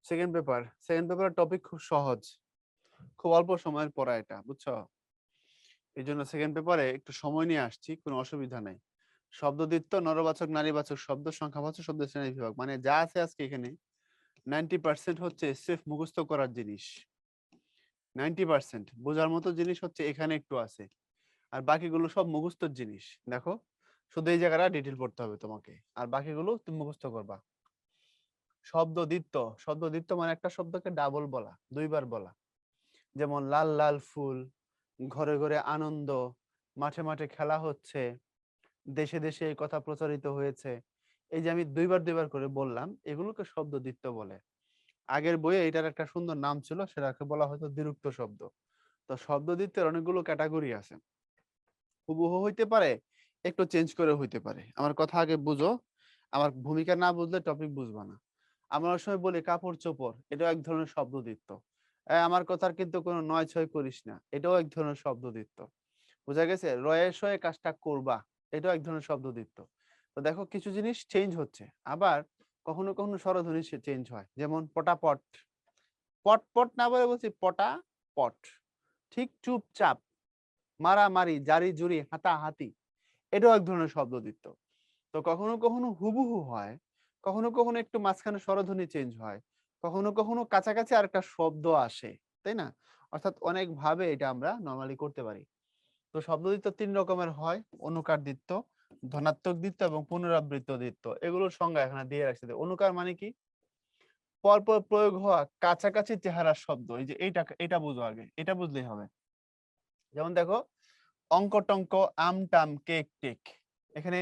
Second পেপারের topic খুব সহজ, খুব অল্প সময়ের পড়া এটা, বুঝছো? এই জন্য সেকেন্ড পেপারে একটু সময় নিয়ে আসছি, কোনো অসুবিধা নাই। শব্দদ্বিত্ব, নরবাচক, নারীবাচক, শব্দ সংখ্যাবাচক, শব্দ শ্রেণী বিভাগ, মানে যা আছে আজকে এখানে 90% হচ্ছে সির্ফ মুখস্থ করার জিনিস। 90% বোঝার মতো জিনিস হচ্ছে এখানে একটু আছে, আর বাকিগুলো সব মুখস্থর জিনিস। দেখো, শুধু এই জায়গাটা ডিটেল পড়তে হবে তোমাকে, আর বাকিগুলো তুমি মুখস্থ করবা। শব্দদ্বিত্ব মানে একটা শব্দকে ডাবল বলা, দুইবার বলা। যেমন লাল লাল ফুল, ঘরে ঘরে আনন্দ, মাঠে মাঠে খেলা হচ্ছে, দেশে দেশে এই কথা প্রচারিত হয়েছে। এই যে আমি দুইবার দুইবার করে বললাম, এগুলোকে শব্দদ্বিত্ব বলে। আগের বইয়ে এটার একটা সুন্দর নাম ছিল, সেটাকে বলা হতো দ্বিরুক্ত শব্দ। তো শব্দদ্বিত্বের অনেকগুলো ক্যাটাগরি আছে, হুবহু হইতে পারে, একটু চেঞ্জ করে হইতে পারে। আমার কথা আগে বুঝো, আমার ভূমিকা না বুঝলে টপিক বুঝবা না। আমরা অনেক সময় বলি কাপড় চোপড়, এটাও এক ধরনের শব্দদ্বিত্ব। আমার কথার কিন্তু কোনো নয় ছয় করিস না, এটাও এক ধরনের শব্দদ্বিত্ব। বোঝা গেছে? রয়ে সয়ে কাজটা করবা, এটাও এক ধরনের শব্দদ্বিত্ব। তো দেখো, কিছু জিনিস চেঞ্জ হচ্ছে, আবার কখনো কখনো স্বরধ্বনি চেঞ্জ হয়। যেমন পটাপট, পট পট না বলে বলছি পটা পট। ঠিক চুপচাপ, মারামারি, জারি জুরি, হাতাহাতি, এটাও এক ধরনের শব্দদ্বিত্ব। তো কখনো কখনো হুবহু হয়, কখনো কখনো একটু মাঝখানে স্বরধ্বনি চেঞ্জ হয়, কখনো কখনো কাছাকাছি আরেকটা শব্দ আসে, তাই না? অর্থাৎ অনেক ভাবে এটা আমরা নরমালি করতে পারি। তো শব্দদ্বিত্ব তিন রকমের হয়: অনুকার দ্বিত্ব, ধনাত্মক দ্বিত্ব এবং পুনরাবৃত্ত দ্বিত্ব। এগুলোর সংজ্ঞা এখানে দিয়ে রাখছে। অনুকার মানে কি? পরপর প্রয়োগ হওয়া কাছাকাছি চেহারার শব্দ। এই যে এটা বুঝো আগে, এটা বুঝলেই হবে। যেমন দেখো, অঙ্ক টঙ্ক, আম টাম, কেক টেক, এখানে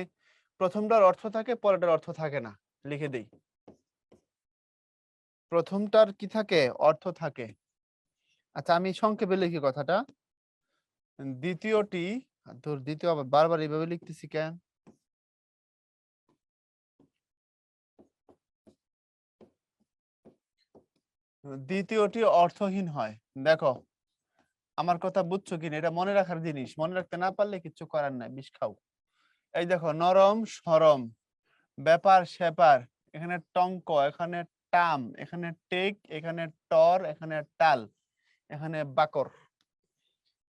প্রথমটার অর্থ থাকে, পরেরটার অর্থ থাকে না। লিখে দেই, প্রথমটার কি থাকে? অর্থ থাকে। আচ্ছা, আমি সংক্ষেপে লিখি কথাটা। দ্বিতীয়টি, তোর দ্বিতীয় আবার বারবার এইভাবে লিখতেছি কেন? দ্বিতীয়টি অর্থহীন হয়। দেখো, আমার কথা বুঝছো কিনা, এটা মনে রাখার জিনিস, মনে রাখতে না পারলে কিচ্ছু করার নাই, বিষ খাও। এই দেখো, নরম সরম, ব্যাপার স্যাপার, এখানে টঙ্ক, এখানে টাম, এখানে টেক, এখানে টর, এখানে টাল, এখানে বাকর।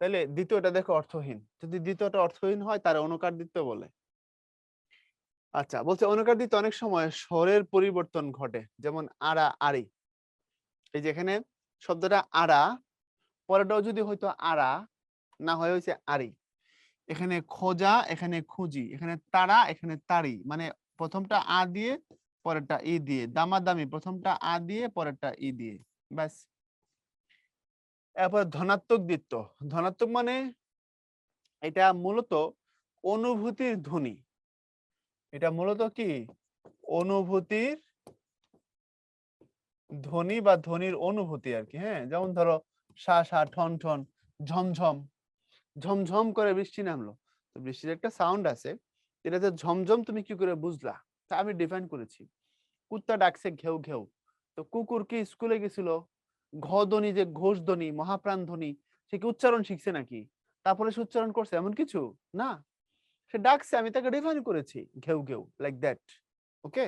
তাহলে দ্বিতীয়টা দেখো অর্থহীন। যদি দ্বিতীয়টা অর্থহীন হয়, তার অনুকার দ্বিত্ব বলে। আচ্ছা, বলছে অনুকার দ্বিত্ব অনেক সময় স্বরের পরিবর্তন ঘটে। যেমন আড়া, আড়ি। এই যে এখানে শব্দটা আড়া, পরেরটাও যদি হয়তো আড়া, না হয় হয়েছে আড়ি। এখানে খোঁজা, এখানে খুঁজি, এখানে তারা, এখানে তাড়ি, মানে প্রথমটা আ দিয়ে পরেরটা ই দিয়ে। দামাদামি, প্রথমটা আ দিয়ে পরেরটা ই দিয়ে, ব্যাস। এরপর ধনাত্মক দ্বিত্ব। ধনাত্মক মানে এটা মূলত অনুভূতির ধ্বনি। এটা মূলত কি? অনুভূতির ধ্বনি বা ধ্বনির অনুভূতি আর কি। হ্যাঁ, যেমন ধরো সা সা, ঠন ঠন, ঝমঝম। ঝমঝম করে বৃষ্টি নামলো, তো বৃষ্টির একটা সাউন্ড আছে। এটা যে ঝমঝম তুমি কি করে বুঝলা? তা আমি ডিফাইন করেছি। কুত্তা ডাকছে ঘেউ ঘেউ, তো কুকুর কি স্কুলে গেছিল? ঘ ধ্বনি, যে ঘোষ ধ্বনি, মহাপ্রাণ ধ্বনি, সে কি উচ্চারণ শিখছে নাকি? তারপরে সে উচ্চারণ করছে এমন কিছু না, সে ডাকছে, আমি তাকে ডিফাইন করেছি ঘেউ ঘেউ, লাইক দ্যাট। ওকে?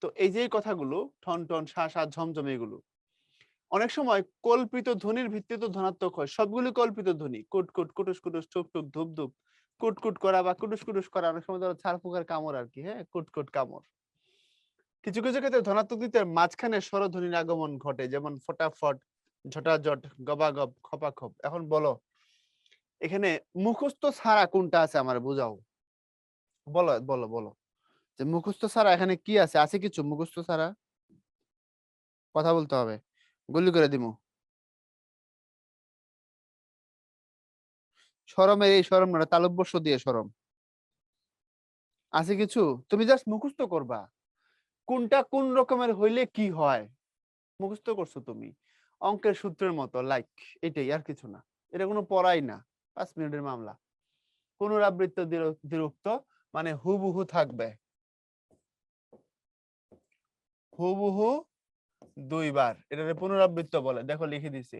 তো এই যে কথাগুলো ঠন ঠন, সা সা, ঝমঝম, এগুলো অনেক সময় কল্পিত ধ্বনির ভিত্তিতে ধনাত্মক হয়। সবগুলো কল্পিত ধ্বনি, কুট কুট, কুটুস কুটুস, টুক টুক, ধুপ ধুপ, কুট কুট করা বা কুটুস কুটুস করা, অনেক সময় ধরো ছাড় পোকার কামড় আর কি। হ্যাঁ, কুট কুট কামড়। কিছু কিছু ক্ষেত্রে ধনাত্মক দিকের মাঝখানে স্বরধ্বনির আগমন ঘটে, যেমন ফটাফট, ঝটাঝট, গবাগব, খপাখপ। এখন বলো, এখানে মুখস্থ ছাড়া কোনটা আছে আমার বুঝাও। বলো বলো বলো, যে মুখস্থ ছাড়া এখানে কি আছে? আছে কিছু মুখস্থ ছাড়া? কথা বলতে হবে, গুলি করে দিমু। শরমের এই শরম না, তালব্যস্য দিয়ে শরম। আছে কিছু? তুমি জাস্ট মুখস্থ করবা কোনটা কোন রকমের হইলে কি হয়, মুখস্থ করছো তুমি অঙ্কের সূত্রের মতো, লাইক এটাই, আর কিছু না। এটা কোনো পড়াই না, 5 মিনিটের মামলা। পুনরাবৃত্ত দ্বিরুক্ত মানে হুবহু থাকবে, হুবহু দুইবার, এটাকে পুনরাবৃত্ত বলে। দেখো লিখে দিছি,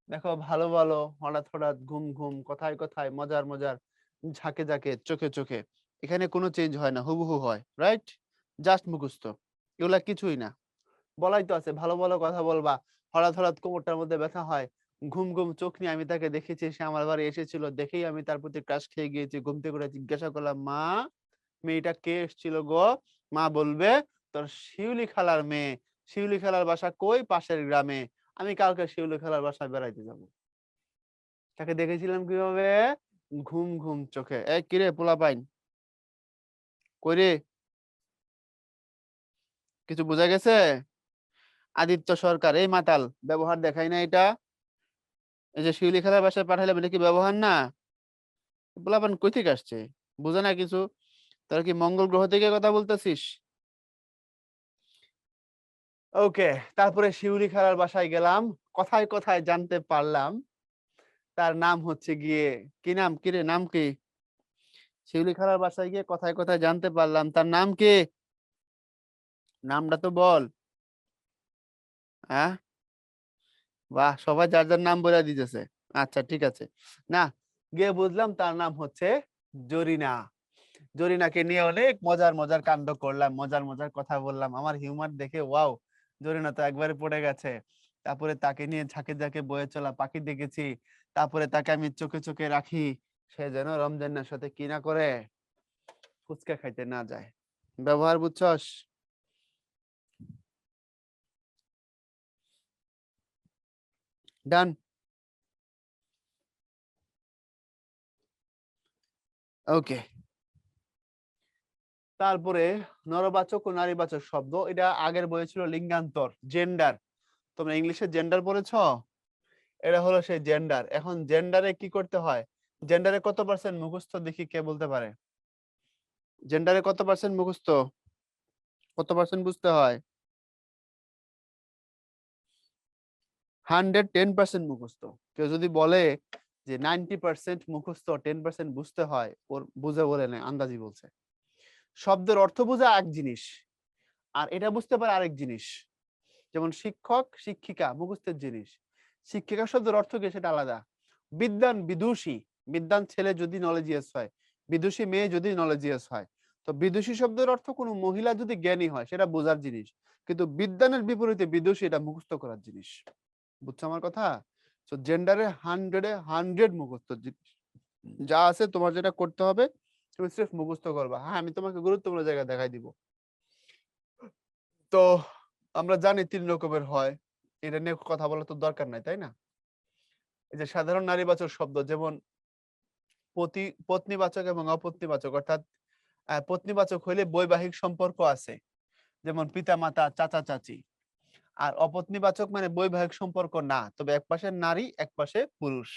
দেখো, ভালো ভালো, হঠাৎ হঠাৎ, ঘুম ঘুম, কথায় কথায়, মজার মজার, ঝাঁকে ঝাঁকে, চোখে চোখে, এখানে কোনো চেঞ্জ হয় না, হুবহু হয়, রাইট? জাস্ট মুখস্থ, এগুলা কিছুই না। বলাই তো আছে ভালো ভালো কথা বলবা। হঠাৎ হঠাৎ কোমরটার মধ্যে ব্যথা হয়, ঘুম ঘুম চোখ নিয়ে আমি তাকে দেখেছি, সে আমার বাড়ি এসেছিল, দেখেই আমি তার প্রতি ক্রাশ খেয়ে গিয়েছি। ঘুম থেকে উঠে জিজ্ঞাসা করলাম, মা মেয়েটা কে এসেছিল গো? মা বলবে, তোর শিউলি খালার মেয়ে। শিউলি খালার বাসা কই? পাশের গ্রামে। আমি কালকে শিউলি খালার বাসায় বেড়াইতে যাব। তাকে দেখেছিলাম কিভাবে? ঘুম ঘুম চোখে। এই কিরে পোলাপাইন, কই রে? কিছু বোঝা গেছে? আদিত্য সরকার এই মাতাল ব্যবহার দেখাই না এটা। এই যে শিউলি খেলার বাসায় পাঠাইলাম, এটা কি ব্যবহার না? পোলাপান কই থেকে আসছে? বুঝে না কিছু। তোরা কি মঙ্গল গ্রহ থেকে কথা বলতেছিস? ওকে, তারপরে শিউলি খেলার বাসায় গেলাম। কথায় কথায় জানতে পারলাম তার নাম হচ্ছে গিয়ে, কি নাম, কি রে নাম কি? শিউলি খেলার বাসায় গিয়ে কথায় কথায় জানতে পারলাম তার নাম কি। নামটা তো বল। হ্যাঁ, বাহ, সবাই যার যার নাম বলে দিতেছে। আচ্ছা ঠিক আছে। না, গিয়ে বুঝলাম তার নাম হচ্ছে জরিনা। জরিনাকে নিয়ে অনেক মজার মজার কাণ্ড করলাম, মজার মজার কথা বললাম। আমার হিউমার দেখে ওয়াও, জরিনা তো একবারে পড়ে গেছে। তারপরে তাকে নিয়ে ঝাঁকে ঝাঁকে বয়ে চলা পাখি দেখেছি। তারপরে তাকে আমি চোখে চোখে রাখি, সে যেন রমজানের সাথে কি না করে, ফুচকা খাইতে না যায়। ব্যবহার বুঝছস? ডান। ওকে, তারপরে নরবাচক ও নারীবাচক শব্দ, এটা আগের বইয়ে ছিল লিঙ্গান্তর, জেন্ডার। তোমরা ইংলিশে জেন্ডার পড়েছো? এটা হলো সেই জেন্ডার। এখন জেন্ডারে কি করতে হয়? জেন্ডারে কত পার্সেন্ট মুখস্থ দেখি, কে বলতে পারে? জেন্ডারে কত পার্সেন্ট মুখস্থ, কত পার্সেন্ট বুঝতে হয়? 110% মুখস্থ। কেউ যদি বলে যে 90% মুখস্থ, 10% বুঝতে হয়, ওর বুঝে বলে নেই, আন্দাজি বলছে। শব্দের অর্থ বোঝা এক জিনিস, আর এটা বুঝতে পারে আরেক জিনিস। যেমন শিক্ষক শিক্ষিকা মুখস্থের জিনিস, শিক্ষিকা শব্দের অর্থ কি সেটা আলাদা। বিদ্যান বিদুষী, বিদ্যান ছেলে যদি নলেজিয়াস হয়, বিদুষী মেয়ে যদি নলেজিয়াস হয়। তো বিদুষী শব্দের অর্থ কোনো মহিলা যদি জ্ঞানী হয় সেটা বোঝার জিনিস, কিন্তু বিদ্যানের বিপরীতে বিদুষী এটা মুখস্থ করার জিনিস। বুঝছো আমার কথা? তো জেন্ডারে 100-এ 100 মুখস্থ জিনিস। যা আছে তোমার যেটা করতে হবে, তুমি সির্ফ মুখস্থ করবা। হ্যাঁ, আমি তোমাকে গুরুত্বপূর্ণ জায়গা দেখাই দিব। তো আমরা জানি 3 রকমের হয়, এটা নিয়ে কথা বলা তো দরকার নাই, তাই না? এই যে সাধারণ নারীবাচক শব্দ, যেমন পত্নীবাচক এবং অপত্নীবাচক, অর্থাৎ পত্নীবাচক হইলে বৈবাহিক সম্পর্ক আছে, যেমন পিতা মাতা চাচা চাচি। আর অপত্নীবাচক মানে বৈবাহিক সম্পর্ক না, তবে এক পাশে নারী এক পাশে পুরুষ।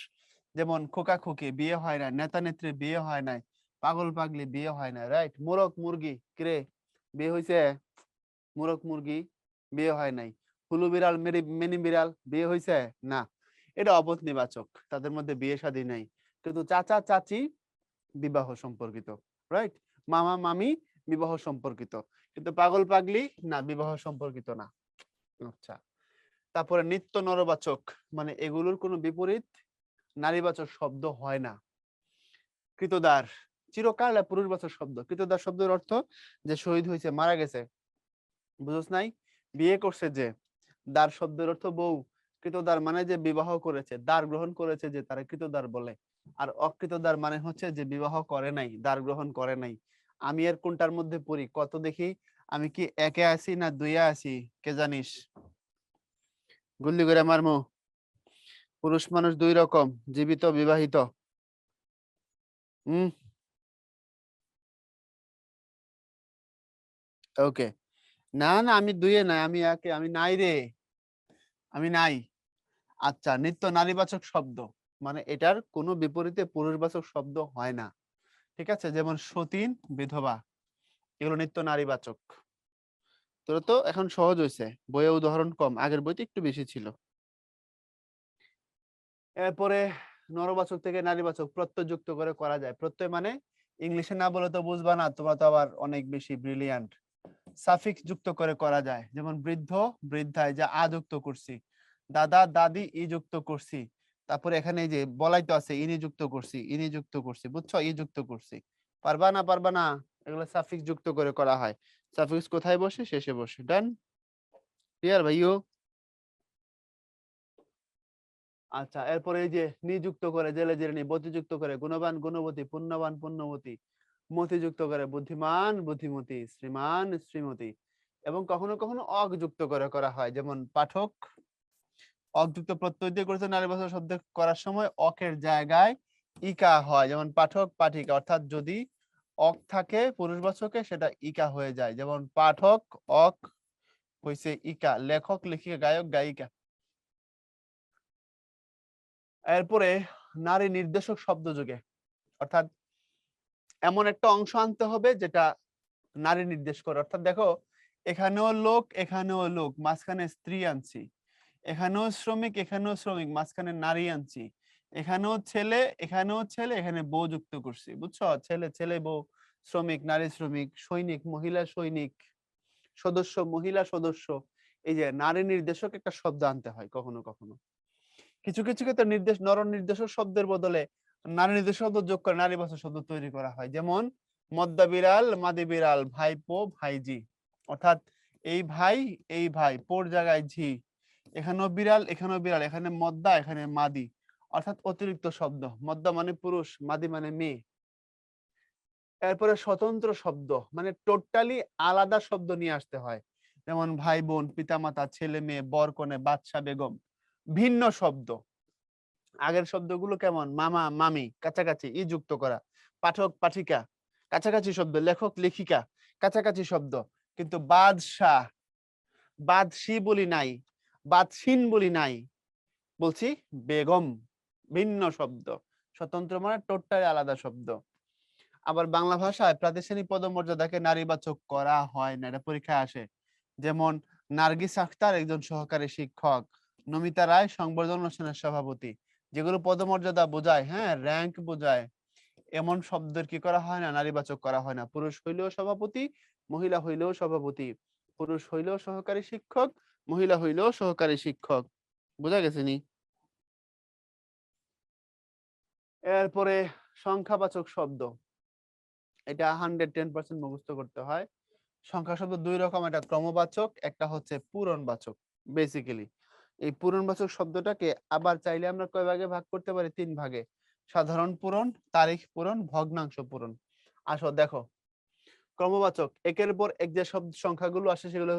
যেমন খোকা খুকি বিয়ে হয় না, নেতা নেত্রী বিয়ে হয় নাই, পাগল পাগলি বিয়ে হয় না, রাইট? মোরগ মুরগি কিরে বিয়ে হয়েছে? মোরগ মুরগি বিয়ে হয় নাই। হুলু বিড়াল মিনি বিড়াল বিয়ে হয়েছে? না, এটা অপত্নীবাচক, তাদের মধ্যে বিয়ে শাদী নাই। কিন্তু চাচা চাচি বিবাহ সম্পর্কিত, রাইট? মামা মামি বিবাহ সম্পর্কিত, কিন্তু পাগল পাগলি না, বিবাহ সম্পর্কিত না। আচ্ছা, তারপরে নিত্য নরবাচক, মানে এগুলোর কোনো বিপরীত নারীবাচক শব্দ হয় না। কৃতদার চিরকাল পুরুষবাচক শব্দ। কৃতদার শব্দের অর্থ যে শহীদ হয়েছে, মারা গেছে, বুঝছ নাই? বিয়ে করছে যে, দার শব্দের অর্থ বউ। কৃতদার মানে যে বিবাহ করেছে, দার গ্রহণ করেছে যে, তারা কৃতদার বলে। আর অকৃতদার মানে হচ্ছে যে বিবাহ করে নাই, দার গ্রহণ করে নাই। আমি এর কোনটার মধ্যে পড়ি কত দেখি? আমি কি একে আছি না দুইয়ে আছি, কে জানিস? গুল্লি করে মারমু। পুরুষ মানুষ 2 রকম, জীবিত বিবাহিত। হুম, ওকে। না না, আমি দুইয়ে নাই, আমি একে, আমি নাই রে, আমি নাই। আচ্ছা, নিত্য নারীবাচক শব্দ, মানে এটার কোনো বিপরীতে পুরুষবাচক শব্দ হয় না। ঠিক আছে, যেমন সতীন, বিধবা, এগুলো নিত্য নারীবাচক। তোর তো এখন সহজ হয়েছে, বইয়ে উদাহরণ কম, আগের বইতে একটু বেশি ছিল। এরপরে নরবাচক থেকে নারীবাচক প্রত্যয় যুক্ত করে করা যায়। প্রত্যয় মানে ইংলিশে না বলে তো বুঝবা না, তোমরা তো আবার অনেক বেশি ব্রিলিয়ান্ট। সাফিক্স যুক্ত করে করা যায়, যেমন বৃদ্ধ বৃদ্ধায়, যা আ যুক্ত করছি, দাদা দাদি ই যুক্ত করছি। তারপরে এখানে এই যে বলাই তো আছে, ইনি যুক্ত করছি, ইনি যুক্ত করছি, বুঝছো? ই যুক্ত করছি। পারবা না, পারবা না, এগুলো সাফিক্স যুক্ত করে করা হয়। সাফিক্স কোথায় বসে? শেষে বসে। ডান। ক্লিয়ার ভাইও? আচ্ছা, এরপরে এই যে নিযুক্ত করে, জেলে জেলে বতিযুক্ত করে, গুণবান গুণবতী, পুণ্যবান পুণ্যবতী, মতিযুক্ত করে, বুদ্ধিমান বুদ্ধিমতী, শ্রীমান শ্রীমতী, এবং কখনো কখনো অক যুক্ত করে করা হয়, যেমন পাঠক অযুক্ত প্রত্যয় দিয়ে করেছে নারীবাচক শব্দ করার সময় অকের জায়গায় ইকা হয়, যেমন পাঠক পাঠিকা, অর্থাৎ যদি অক থাকে পুরুষবাচকে সেটা ইকা হয়ে যায়, যেমন পাঠক অক হইছে ইকা, লেখক লেখিকা, গায়ক গায়িকা। এরপরে নারী নির্দেশক শব্দ যোগে, অর্থাৎ এমন একটা অংশ আনতে হবে যেটা নারী নির্দেশ করে, অর্থাৎ দেখো এখানেও লোক এখানেও লোক, মাঝখানে স্ত্রী আনছি, এখানেও শ্রমিক এখানেও শ্রমিক, মাঝখানে নারী আনছি, এখানেও ছেলে এখানেও ছেলে, এখানে বউ যুক্ত করছি, বুঝছো? ছেলে ছেলে বউ, শ্রমিক নারী শ্রমিক, সৈনিক মহিলা সৈনিক, সদস্য মহিলা সদস্য। এই যে নারী নির্দেশক একটা শব্দ আনতে হয় কখনো কখনো। কিছু কিছু ক্ষেত্রে নির্দেশ নর নির্দেশক শব্দের বদলে নারী নির্দেশক শব্দ যোগ করে নারীবাচক শব্দ তৈরি করা হয়, যেমন মদ্দা বিড়াল মাদি বিড়াল, ভাইপো ভাইজি, অর্থাৎ এই ভাই পোর জায়গায় ঝি, এখানেও বিড়াল এখানেও বিড়াল, এখানে মদ্দা এখানে মাদি, অর্থাৎ অতিরিক্ত শব্দ। মদ্দা মানে পুরুষ, মাদি মানে মেয়ে। এরপরে স্বতন্ত্র শব্দ মানে টোটালি আলাদা শব্দ নিয়ে আসতে হয়, যেমন ভাই বোন, পিতামাতা, ছেলে মেয়ে, বর কনে, বাদশা বেগম, ভিন্ন শব্দ। আগের শব্দগুলো কেমন? মামা মামি, কাছাকাছি, ই যুক্ত করা, পাঠক পাঠিকা কাছাকাছি শব্দ, লেখক লেখিকা কাছাকাছি শব্দ, কিন্তু বাদশাহ বাদশি বলি নাই, বাদশিন বলি নাই, বলছি বেগম, ভিন্ন শব্দ। স্বতন্ত্র মানে টোটালি আলাদা শব্দ। আবার বাংলা ভাষায় প্রাতিষ্ঠানিক পদমর্যাদাকে নারীবাচক করা হয় না, এটা পরীক্ষায় আসে, যেমন নার্গিস আখতার একজন সহকারী শিক্ষক, নমিতা রায় সংবর্ধনা অনুষ্ঠানের সভাপতি, যেগুলো পদমর্যাদা বোঝায়, হ্যাঁ র্যাঙ্ক বোঝায়, এমন শব্দের কি করা হয় না? নারীবাচক করা হয় না। পুরুষ হইলেও সভাপতি, মহিলা হইলেও সভাপতি, পুরুষ হইলেও সহকারী শিক্ষক, মহিলা হইলেও সহকারী শিক্ষক। বোঝা গেছে নি? এরপরে সংখ্যাবাচক শব্দ, এটা 110% মুখস্থ করতে হয়। সংখ্যা শব্দ দুই রকম, একটা ক্রমবাচক, একটা হচ্ছে পূরণবাচক। বেসিক্যালি এই পূরণবাচক শব্দটাকে আবার চাইলে আমরা কয় ভাগে ভাগ করতে পারি? 3 ভাগে, সাধারণ পূরণ, তারিখ পূরণ, ভগ্নাংশ পূরণ। আসো দেখো, ক্রমবাচক একের পর এক যে শব্দ সংখ্যাগুলো আসে সেগুলো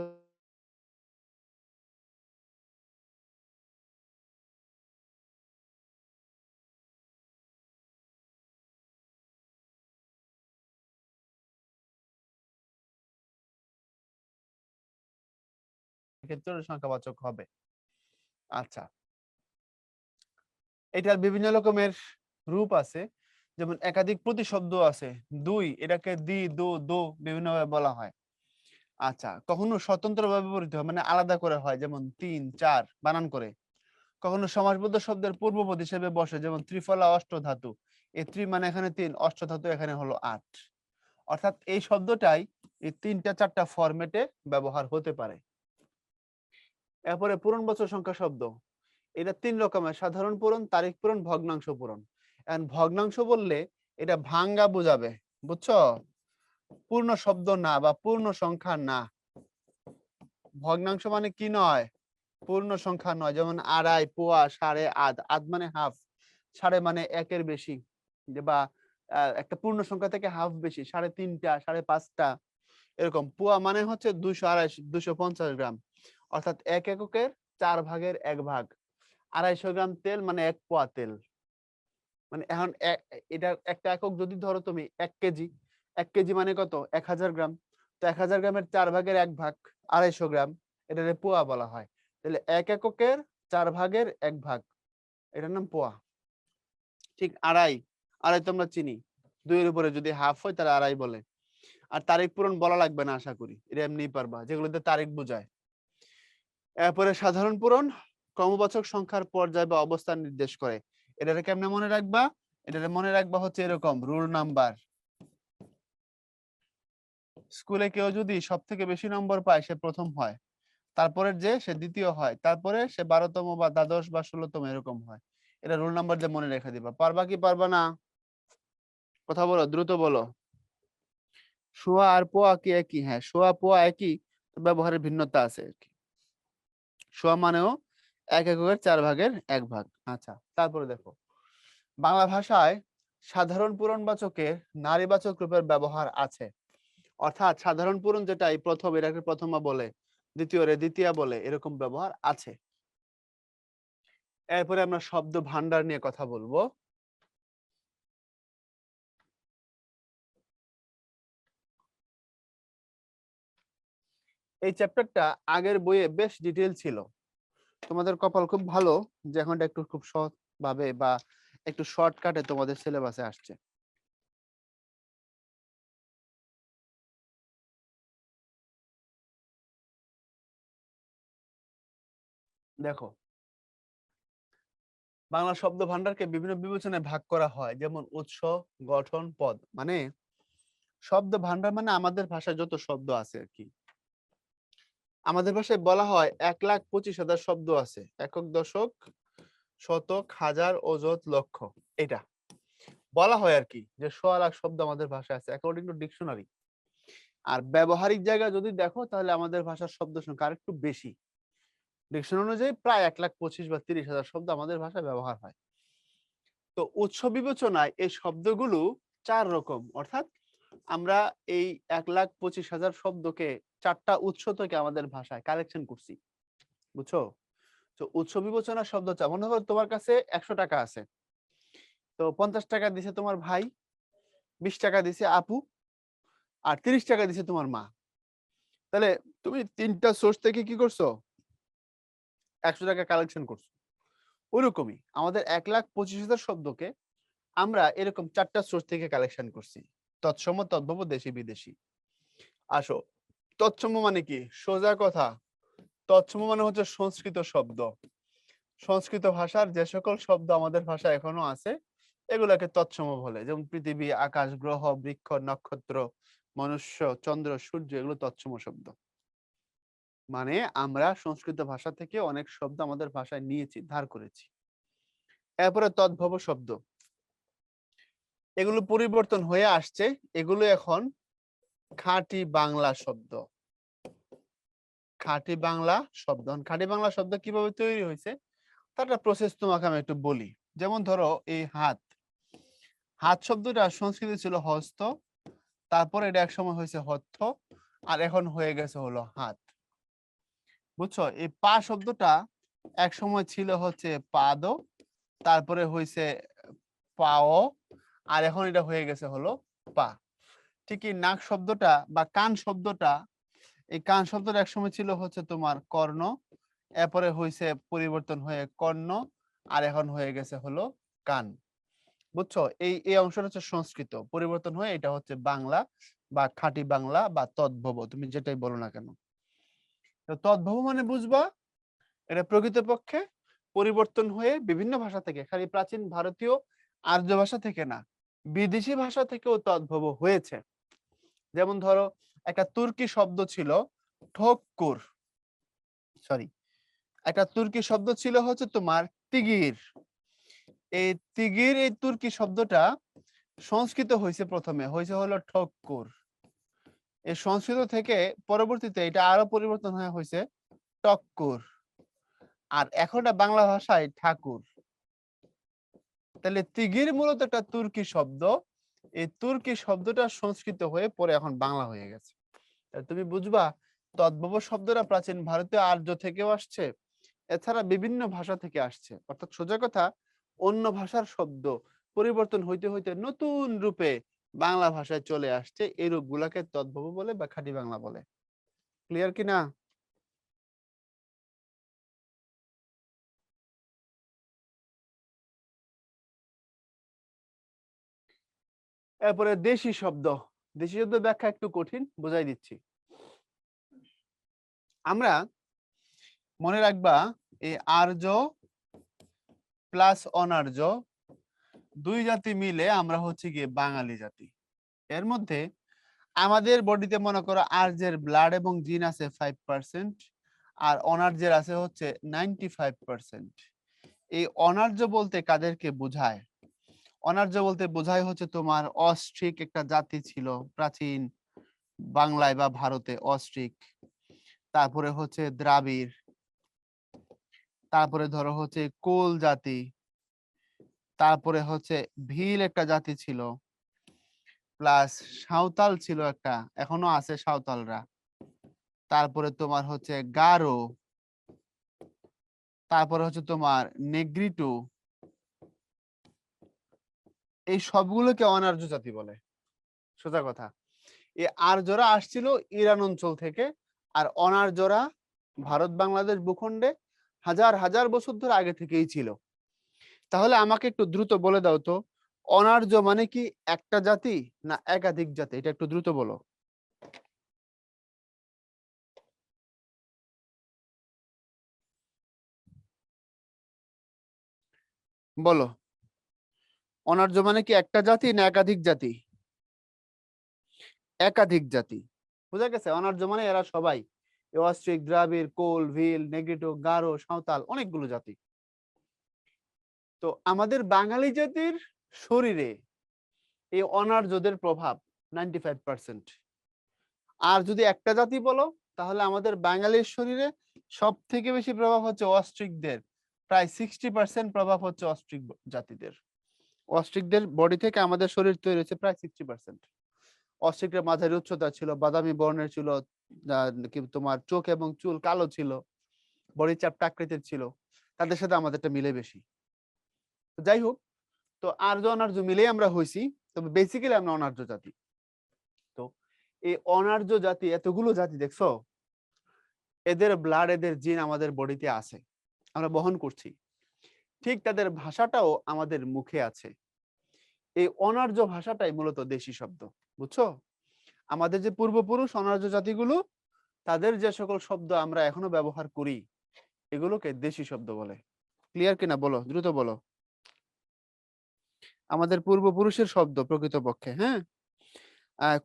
ক্ষেত্রে সংখ্যাবাচক হবে। আচ্ছা, এটার বিভিন্ন রকমের রূপ আছে, যেমন একাধিক প্রতিশব্দ আছে, দুই এটাকে দি দো দো বিভিন্নভাবে বলা হয়। আচ্ছা, কখনো স্বতন্ত্রভাবে ব্যবহৃত হয় মানে আলাদা করে হয়, যেমন তিন চার বানান করে। কখনো সমাসবদ্ধ শব্দের পূর্বপদ হিসেবে বসে, যেমন ত্রিফলা অষ্টধাতু, এই ত্রি মানে এখানে তিন, অষ্টধাতু এখানে হলো আট, অর্থাৎ এই শব্দটাই এই তিনটা চারটা ফরম্যাটে ব্যবহার হতে পারে। এরপরে পূরণবাচক সংখ্যা শব্দ, এটা 3 রকমের, সাধারণ পূরণ, তারিখ পূরণ, ভগ্নাংশ পূরণ। এখন ভগ্নাংশ বললে এটা ভাঙ্গা বোঝাবে, বুঝছো? পূর্ণ শব্দ না বা পূর্ণ সংখ্যা না। ভগ্নাংশ মানে কি নয়? পূর্ণ সংখ্যা নয়, যেমন আড়াই, পোয়া, সাড়ে, আধ, আধ মানে হাফ, সাড়ে মানে একের বেশি, বা একটা পূর্ণ সংখ্যা থেকে হাফ বেশি, সাড়ে তিনটা, সাড়ে পাঁচটা, এরকম। পোয়া মানে হচ্ছে 200, 250, 250 গ্রাম, অর্থাৎ এক এককের 4 ভাগের 1 ভাগ। 250 গ্রাম তেল মানে 1 পোয়া তেল। মানে এখন এটা একটা একক যদি ধরো তুমি 1 কেজি, 1 কেজি মানে কত? 1000 গ্রাম। তো 1000 গ্রামের 4 ভাগের 1 ভাগ 250 গ্রাম, এটাকে পোয়া বলা হয়। তাহলে এক এককের 4 ভাগের 1 ভাগ, এটার নাম পোয়া। ঠিক আড়াই, আড়াই তো আমরা চিনি, 2 এর উপরে যদি হাফ হয় তাহলে আড়াই বলে। আর তারিখ পূরণ বলা লাগবে না, আশা করি এটা এমনিই পারবা, যেগুলোতে তারিখ বোঝায়। এরপরে সাধারণ পূরণ ক্রমবাচক সংখ্যার পর্যায় বা অবস্থান নির্দেশ করে। এটাকে কেমনে মনে রাখবা? এটাকে মনে রাখবা হচ্ছে এরকম, রুল নাম্বার। স্কুলে কেউ যদি সব থেকে বেশি নম্বর পায় সে প্রথম হয়, তারপরে যে সে দ্বিতীয় হয়, তারপরে সে 12তম বা দ্বাদশ বা 16তম এরকম হয়। এটা রুল নাম্বার দিয়ে মনে রেখে দিবা। পারবা কি পারবা না? কথা বলো, দ্রুত বলো। সোয়া আর পোয়া কি একই? হ্যাঁ, সোয়া পোয়া একই, ব্যবহারের ভিন্নতা আছে আর কি। সোয়া মানেও 1 এককের 4 ভাগের 1 ভাগ। আচ্ছা, তারপরে দেখো বাংলা ভাষায় সাধারণ পূরণবাচকে নারীবাচক রূপের ব্যবহার আছে। অর্থাৎ সাধারণ পূরণ যেটা এই প্রথম, এটাকে প্রথমা বলে, দ্বিতীয় রে দ্বিতীয়া বলে, এরকম ব্যবহার আছে। এরপরে আমরা শব্দ ভান্ডার নিয়ে কথা বলবো। এই চ্যাপ্টারটা আগের বইয়ে বেশ ডিটেইল ছিল। তোমাদের কপাল খুব ভালো যে এখন একটু খুব সহজ ভাবে বা একটু শর্টকাটে তোমাদের সিলেবাসে আসছে। দেখো বাংলা শব্দ ভান্ডারকে বিভিন্ন বিবেচনায় ভাগ করা হয়, যেমন উৎস, গঠন, পদ। মানে শব্দ ভান্ডার মানে আমাদের ভাষায় যত শব্দ আছে আর কি। আমাদের ভাষায় বলা হয় 1,25,000 শব্দ আছে। একক, দশক, শতক, হাজার, অযুত, লক্ষ। এটা বলা হয় আর কি যে 1,00,000 লাখ শব্দ আমাদের ভাষায় আছে অ্যাকর্ডিং টু ডিকশনারি। আর ব্যবহারিক জায়গা যদি দেখো তাহলে আমাদের ভাষার শব্দ সংখ্যা আরেকটু বেশি। ডিকশনারি অনুযায়ী প্রায় 1,25,000 বা 30,000 শব্দ আমাদের ভাষায় ব্যবহার হয়। তো উৎস বিবেচনায় এই শব্দগুলো 4 রকম, অর্থাৎ আমরা এই 1,25,000 শব্দকে 4টা উৎস থেকে আমাদের ভাষায় কালেকশন করছি, বুঝছো? তো উৎস বিবেচনা শব্দ হচ্ছে, মনে করো তোমার কাছে 100 টাকা আছে, তো 50 টাকা দিছে তোমার ভাই, 20 টাকা দিছে আপু, আর 30 টাকা দিছে তোমার মা। তাহলে তুমি 3টা সোর্স থেকে কি করছো? 100 টাকা কালেকশন করছো। ওইরকমই আমাদের 1,25,000 শব্দকে আমরা এরকম 4টা সোর্স থেকে কালেকশন করছি, তৎসম, তদ্ভব, দেশি, বিদেশি। আসো, তৎসম মানে কি? সোজা কথা, তৎসম মানে হচ্ছে সংস্কৃত শব্দ। সংস্কৃত ভাষার যে সকল শব্দ আমাদের ভাষা এখনো আছে এগুলাকে তৎসম বলে, যেমন পৃথিবী, আকাশ, গ্রহ, বৃক্ষ, নক্ষত্র, মনুষ্য, চন্দ্র, সূর্য, এগুলো তৎসম শব্দ। মানে আমরা সংস্কৃত ভাষা থেকে অনেক শব্দ আমাদের ভাষায় নিয়েছি, ধার করেছি। এরপরে তদ্ভব শব্দ, এগুলো পরিবর্তন হয়ে আসছে, এগুলো এখন খাঁটি বাংলা শব্দ। খাঁটি বাংলা শব্দ, খাঁটি বাংলা শব্দ কিভাবে তৈরি হয়েছে তার একটা প্রসেস তোমাকে আমি একটু বলি। যেমন ধরো এই হাত, হাত শব্দটা সংস্কৃত ছিল হস্ত, তারপর এটা এক সময় হয়েছে হত্থ, আর এখন হয়ে গেছে হলো হাত। বুঝছো? এই পা শব্দটা এক সময় ছিল হচ্ছে পাদ, তারপরে হয়েছে পাও, আর এখন এটা হয়ে গেছে হলো পা। ঠিকই নাক শব্দটা বা কান শব্দটা, এই কান শব্দটা এক সময় ছিল হচ্ছে তোমার কর্ণ, এরপরে হয়েছে পরিবর্তন হয়ে কর্ণ, আর এখন হয়ে গেছে হলো কান। বুঝছো? এই এই অংশটা হচ্ছে সংস্কৃত, পরিবর্তন হয়ে এটা হচ্ছে বাংলা বা খাঁটি বাংলা বা তদ্ভব, তুমি যেটাই বলো না কেন। তো তদ্ভব মানে বুঝবা এটা প্রকৃতপক্ষে পরিবর্তন হয়ে বিভিন্ন ভাষা থেকে, খালি প্রাচীন ভারতীয় আর্য ভাষা থেকে না, বিদেশি ভাষা থেকেও তদ্ভব হয়েছে। যেমন ধরো একটা তুর্কি শব্দ ছিল ঠোক্কুর, সরি, একটা তুর্কি শব্দ ছিল হচ্ছে তোমার তিগির। এই তিগির, এই তুর্কি শব্দটা সংস্কৃত হয়েছে, প্রথমে হয়েছে হলো ঠক্কুর। এই সংস্কৃত থেকে পরবর্তীতে এটা আরো পরিবর্তন হয়ে হয়েছে টক্কুর, আর এখন বাংলা ভাষায় ঠাকুর। তাহলে তিগির মূলত একটা তুর্কি শব্দ, এই তুর্কি শব্দটা সংস্কৃত হয়ে পরে এখন বাংলা হয়ে গেছে। তুমি বুঝবা তদ্ভব শব্দটা প্রাচীন ভারতীয় আর্য থেকেও আসছে, এছাড়া বিভিন্ন ভাষা থেকে আসছে। অর্থাৎ সোজা কথা, অন্য ভাষার শব্দ পরিবর্তন হইতে হইতে নতুন রূপে বাংলা ভাষায় চলে আসছে, এই রূপগুলাকে তদ্ভব বলে বা খাঁটি বাংলা বলে। ক্লিয়ার কি না? এরপরে দেশি শব্দ। দেশি শব্দ ব্যাখ্যা একটু কঠিন, বোঝাই দিচ্ছি। আমরা মনে রাখবা এই আর্য প্লাস অনার্য দুই জাতি মিলে আমরা হচ্ছে গিয়ে বাঙালি জাতি। এর মধ্যে আমাদের বডিতে মনে করো আর্যের ব্লাড এবং জিন আছে 5%, আর অনার্যের আছে হচ্ছে 95%। এই অনার্য বলতে কাদেরকে বোঝায়? অনার্য বলতে বোঝায় হচ্ছে তোমার অস্ট্রিক একটা জাতি ছিল প্রাচীন বাংলায় বা ভারতে, অস্ট্রিক। তারপরে হচ্ছে দ্রাবিড়, তারপরে ধরো হচ্ছে কোল জাতি, তারপরে হচ্ছে ভিল একটা জাতি ছিল, প্লাস সাঁওতাল ছিল একটা, এখনো আছে সাঁওতালরা, তারপরে তোমার হচ্ছে গারো, তারপরে হচ্ছে তোমার নেগ্রিটো, এই সবগুলোকে অনার্য জাতি বলে। সোজা কথা, এই আর্যরা আসছিল ইরান অঞ্চল থেকে, আর অনার্যরা ভারত বাংলাদেশ ভূখণ্ডে হাজার হাজার বছর ধরে আগে থেকেই ছিল। তাহলে আমাকে একটু দ্রুত বলে দাও তো, অনার্য মানে কি একটা জাতি না একাধিক জাতি? এটা একটু দ্রুত বলো। বলো, অনার্য মানে কি একটা জাতি না একাধিক জাতি? একাধিক জাতি। বুঝা গেছে? অনার্য মানে এরা সবাই, অস্ট্রিক, দ্রাবিড়, কোল, ভিল, নেগ্রিটো, গারো, সাঁওতাল, অনেকগুলো জাতি। তো আমাদের বাঙালি জাতির শরীরে এই অনার্যদের প্রভাব 95%। আর যদি একটা জাতি বলো, তাহলে আমাদের বাঙালির শরীরে সব থেকে বেশি প্রভাব হচ্ছে অস্ট্রিকদের, প্রায় 60% প্রভাব হচ্ছে অস্ট্রিক জাতিদের। অস্ট্রিকদের বডি থেকে আমাদের শরীর তৈরি হচ্ছে প্রায় 60%। অস্ট্রিকরা মাঝারি উচ্চতা ছিল, বাদামি বর্ণের ছিল, তোমার চোখ এবং চুল কালো ছিল, বডি চ্যাপ্টা আকৃতির ছিল, তাদের সাথে আমাদেরটা মিলে বেশি। যাই হোক, তো আর্য অনার্য মিলেই আমরা হইছি, তবে বেসিক্যালি আমরা অনার্য জাতি। তো এই অনার্য জাতি, এতগুলো জাতি দেখছো, এদের ব্লাড, এদের জিন আমাদের বডিতে আছে, আমরা বহন করছি। ঠিক তাদের ভাষাটাও আমাদের মুখে আছে। এই অনার্য ভাষাটাই মূলত দেশি শব্দ, বুঝছো? আমাদের যে পূর্বপুরুষ অনার্য জাতিগুলো, তাদের যে সকল শব্দ আমরা এখনো ব্যবহার করি, এগুলোকে দেশি শব্দ বলে। ক্লিয়ার কিনা বলো, দ্রুত বলো। আমাদের পূর্বপুরুষের শব্দ প্রকৃতপক্ষে, হ্যাঁ।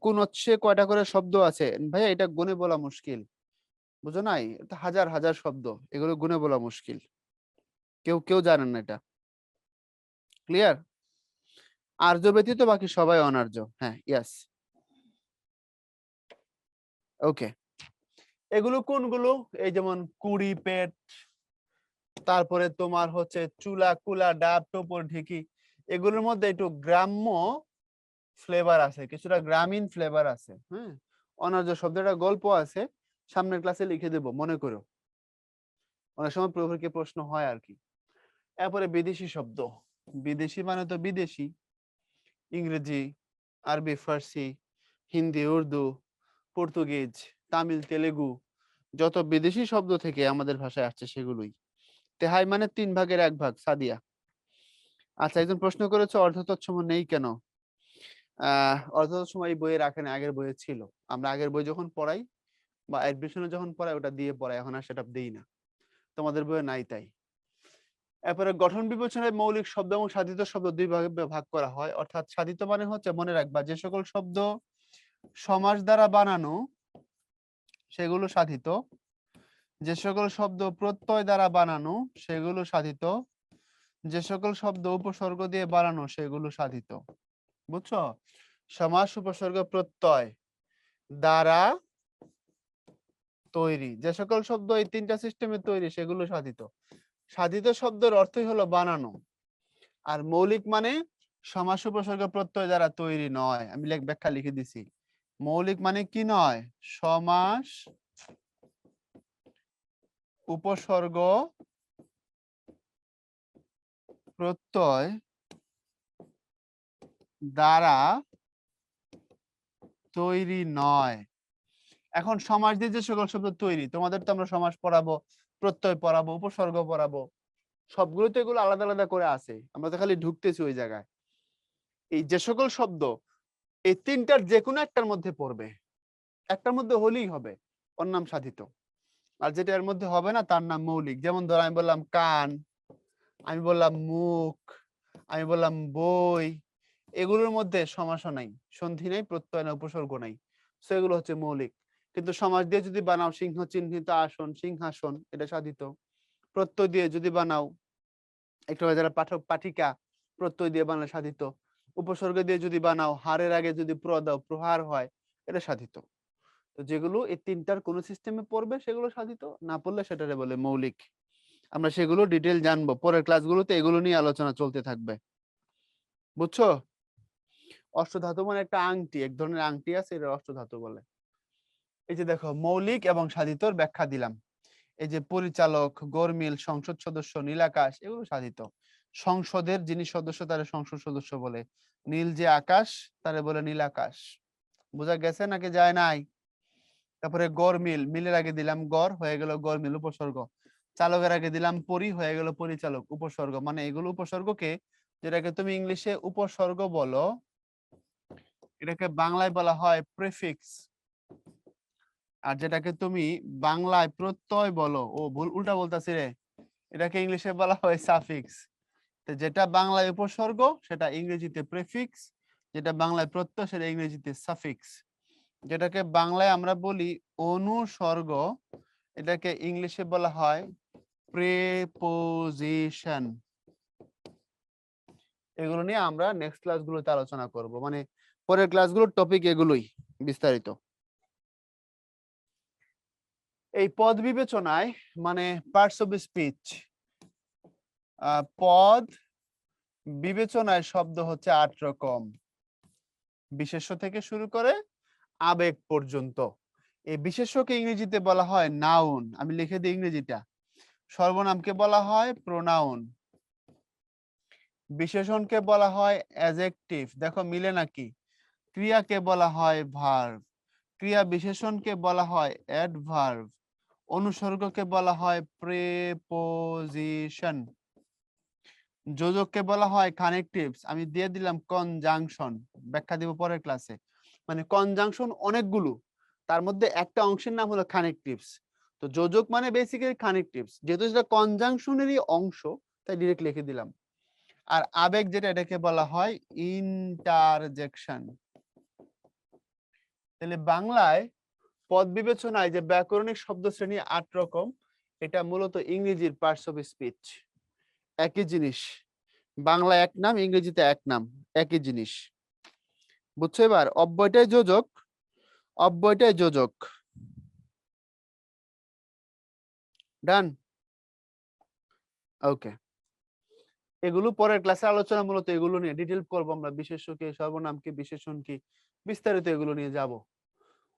কোন হচ্ছে কয়টা করে শব্দ আছে ভাইয়া, এটা গুণে বলা মুশকিল, বুঝো নাই? এটা হাজার হাজার শব্দ, এগুলো গুণে বলা মুশকিল, কেউ কেউ জানেন না এটা। ক্লিয়ার? আর্য ব্যতীত বাকি সবাই অনার্য, হ্যাঁ, ইয়াস। ওকে, এগুলো কোনগুলো? এই যেমন কুড়ি, পেট, তারপরে তোমার হচ্ছে চুলা, কুলা, ডাব, টোপর, ঢেকি, এগুলোর মধ্যে একটু গ্রাম্য ফ্লেভার আছে, কিছুটা গ্রামীণ ফ্লেভার আছে, হ্যাঁ। অনার্য শব্দটা গল্প আছে, সামনের ক্লাসে লিখে দেব, মনে করো, অনেক সময় প্রভুকে প্রশ্ন হয় আর কি। এরপরে বিদেশি শব্দ, বিদেশি মানে তো বিদেশি, ইংরেজি, আরবি, ফার্সি, হিন্দি, উর্দু, পর্তুগিজ, তামিল, তেলেগু, যত বিদেশি শব্দ থেকে আমাদের ভাষায় আসছে সেগুলোই। তেহাই মানে 3/1 সাদিয়া। আচ্ছা, একজন প্রশ্ন করেছে অর্ধতৎসম নেই কেন? অর্ধতৎসম এই বইয়ে রাখেন, আগের বইয়ে ছিল। আমরা আগের বই যখন পড়াই বা এডমিশনে যখন পড়াই, ওটা দিয়ে পড়াই, এখন আর সেটা দেই না, তোমাদের বইয়ে নাই তাই। এরপরে গঠন বিবেচনায় মৌলিক শব্দ এবং সাধিত শব্দ দুই ভাগে ভাগ করা হয়। অর্থাৎ সাধিত মানে হচ্ছে, মনে রাখবা, যে সকল শব্দ সমাস দ্বারা বানানো সেগুলো সাধিত, যে সকল শব্দ প্রত্যয় দ্বারা বানানো সেগুলো সাধিত, যে সকল শব্দ উপসর্গ দিয়ে বানানো সেগুলো সাধিত। বুঝছো? সমাস, উপসর্গ, প্রত্যয় দ্বারা তৈরি যে সকল শব্দ এই তিনটা সিস্টেমে তৈরি সেগুলো সাধিত। সাধিত শব্দের অর্থই হলো বানানো। আর মৌলিক মানে সমাস, উপসর্গ, প্রত্যয় দ্বারা তৈরি নয়। আমি ব্যাখ্যা লিখে দিছি। মৌলিক মানে কি নয়? সমাস, উপসর্গ, প্রত্যয় দ্বারা তৈরি নয়। এখন সমাস দিয়ে যে সকল শব্দ তৈরি, তোমাদের তো আমরা সমাস পড়াবো, প্রত্যয় পড়াবো, উপসর্গ পড়াবো, সবগুলো তো এগুলো আলাদা আলাদা করে আছে, আমরা তো খালি ঢুকতেছি ওই জায়গায়। এই যে সকল শব্দ এই তিনটার যে কোনো একটার মধ্যে পড়বে, একটার মধ্যে হলেই হবে, ওর নাম সাধিত। আর যেটা এর মধ্যে হবে না তার নাম মৌলিক। যেমন ধরো, আমি বললাম কান, আমি বললাম মুখ, আমি বললাম বই, এগুলোর মধ্যে সমাস নাই, সন্ধি নাই, প্রত্যয় নাই, উপসর্গ নাই, সো এগুলো হচ্ছে মৌলিক। কিন্তু সমাস দিয়ে যদি বানাও সিংহ চিহ্নিত আসন, সিংহাসন, এটা সাধিত। প্রত্যয় দিয়ে যদি বানাও, একটু যারা পাঠক পাঠিকা, প্রত্যয় দিয়ে বানালে সাধিত। উপসর্গ দিয়ে যদি বানাও, হারের আগে যদি প্র দাও, প্রহার হয়, এটা সাধিত। তো যেগুলো এই তিনটার কোন সিস্টেমে পড়বে সেগুলো সাধিত, না পড়লে সেটারে বলে মৌলিক। আমরা সেগুলো ডিটেল জানবো পরের ক্লাসগুলোতে, এগুলো নিয়ে আলোচনা চলতে থাকবে। বুঝছো? অষ্টধাতু মানে একটা আংটি, এক ধরনের আংটি আছে, এটা অষ্টধাতু বলে। এই যে দেখো, মৌলিক এবং সাধিতর ব্যাখ্যা দিলাম। এই যে পরিচালক, গরমিল, সংসদ সদস্য, নীলাকাশ, এগুলো সাধিত। সংসদের যিনি সদস্য তারে সংসদ সদস্য বলে। নীল যে আকাশ তারে বলে নীলাকাশ। বোঝা গেছে নাকি যায় নাই? তারপরে গরমিল, মিলের আগে দিলাম গড়, হয়ে গেল গরমিল উপসর্গ। চালকের আগে দিলাম পরি, হয়ে গেল পরিচালক উপসর্গ। মানে এগুলো উপসর্গকে, যেটাকে তুমি ইংলিশে উপসর্গ বলো, এটাকে বাংলায় বলা হয় প্রিফিক্স। আর যেটাকে তুমি বাংলায় প্রত্যয় বলো, ও ভুল, উল্টা বলতাছি রে, এটাকে ইংলিশে বলা হয় সাফিক্স। তো যেটা বাংলায় উপসর্গ সেটা ইংরেজিতে প্রিফিক্স, যেটা বাংলায় প্রত্যয় সেটা ইংরেজিতে সাফিক্স। যেটাকে বাংলায় আমরা বলি অনুসর্গ, এটাকে ইংলিশে বলা হয় প্রিপোজিশন। এগুলো নিয়ে আমরা নেক্সট ক্লাসগুলোতে আলোচনা করব, মানে পরের ক্লাসগুলোর টপিক এগুলোই বিস্তারিত। এই পদ বিবেচনায়, মানে পার্টস অফ স্পিচ, পদ বিবেচনায় শব্দ হচ্ছে 8 রকম, বিশেষ্য থেকে শুরু করে আবেগ পর্যন্ত। এই বিশেষ্যকে ইংরেজিতে বলা হয় নাউন, আমি লিখে দিই ইংরেজিটা। সর্বনামকে বলা হয় প্রোনাউন। বিশেষণকে বলা হয় অ্যাডজেক্টিভ, দেখো মিলে নাকি। ক্রিয়াকে বলা হয় ভার্ব, ক্রিয়া বিশেষণকে বলা হয় অ্যাডভার্ব। অনুসর্গকে বলা হয় প্রিপোজিশন। যোজককে বলা হয় কানেকটিভস, আমি দিয়ে দিলাম কনজাংশন, ব্যাখ্যা দিব পরের ক্লাসে। মানে কনজাংশন অনেকগুলো, তার মধ্যে একটা অংশের নাম হলো কানেকটিভস। তো যোজক মানে বেসিক্যালি কানেকটিভস, যেহেতু সেটা কনজাংশনেরই অংশ তাই ডিরেক্ট লিখে দিলাম। আর আবেগ যেটা, এটাকে বলা হয় ইন্টারজেকশন। তাহলে বাংলায় পদ বিবেচনায় যে ব্যাকরণিক শব্দ শ্রেণী 8 রকম, এটা মূলত ইংরেজির পার্টস অফ স্পিচ। একই জিনিস, বাংলা এক নাম, ইংরেজিতে এক নাম, একই জিনিস। বুঝছো? এবার অব্যয়টাই যোজক, অব্যয়টাই যোজক। ডান? ওকে, এগুলো পরের ক্লাসে আলোচনা, মূলত এগুলো নিয়ে ডিটেল করবো আমরা। বিশেষ্য কি, সর্বনাম কি, বিশেষণ কি, বিস্তারিত এগুলো নিয়ে যাব।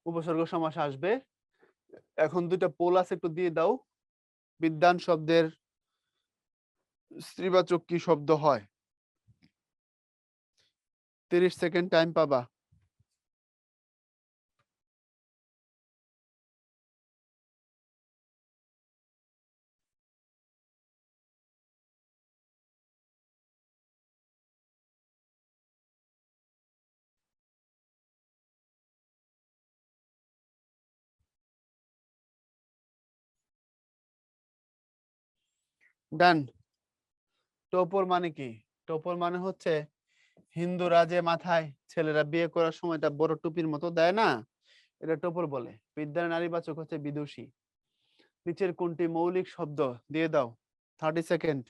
উপসর্গ সমাস আসবে। এখন দুইটা পোল আছে, একটু দিয়ে দাও। বিদ্বান শব্দের স্ত্রীবাচক কি শব্দ হয়? 30 সেকেন্ড টাইম পাবা। ডান। টোপর মানে কি? টোপর মানে হচ্ছে হিন্দুরা যে মাথায় ছেলেরা বিয়ে করার সময় একটা বড় টুপির মতো দেয় না, এটা টোপর বলে। বিদ্যার নারীবাচক হচ্ছে বিদুষী। নিচের কোনটি মৌলিক শব্দ? দিয়ে দাও, 30 সেকেন্ড।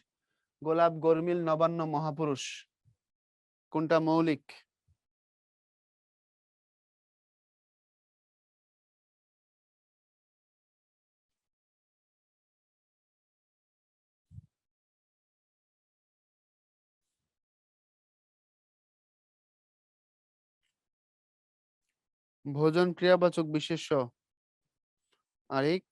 গোলাপ, গরমিল, নবান্ন, মহাপুরুষ, কোনটা মৌলিক? ভোজন ক্রিয়াবাচক বিশেষ্য। আরেক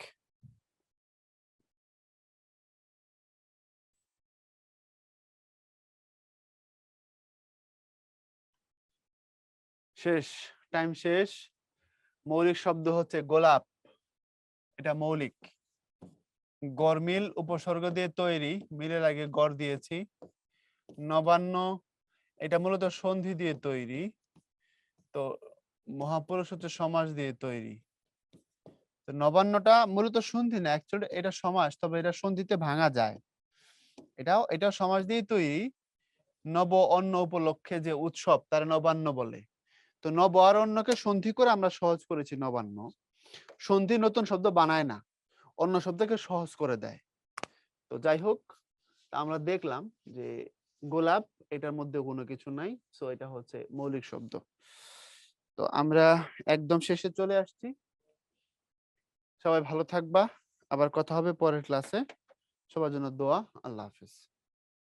শেষ, টাইম শেষ। মৌলিক শব্দ হচ্ছে গোলাপ, এটা মৌলিক। গরমিল উপসর্গ দিয়ে তৈরি, মিলের আগে গড় দিয়েছি। নবান্ন, এটা মূলত সন্ধি দিয়ে তৈরি। তো মহাপুরুষ হচ্ছে সমাস দিয়ে তৈরি। তো নবান্নটা মূলত সন্ধি না, অ্যাকচুয়ালি এটা সমাস, তবে এটা সন্ধিতে ভাঙা যায়। এটাও সমাস দিয়ে তৈরি। নব অন্ন উপলক্ষে যে উৎসব, তার নবান্ন বলে। তো নব আর অন্নকে সন্ধি করে আমরা সহজ করেছি নবান্ন। সন্ধি নতুন শব্দ বানায় না, অন্য শব্দকে সহজ করে দেয়। তো যাই হোক, আমরা দেখলাম যে গোলাপ, এটার মধ্যে কোনো কিছু নাই, সো এটা হচ্ছে মৌলিক শব্দ। তো আমরা একদম শেষে চলে আসছি। সবাই ভালো থাকবা, আবার কথা হবে পরের ক্লাসে। সবার জন্য দোয়া। আল্লাহ হাফেজ।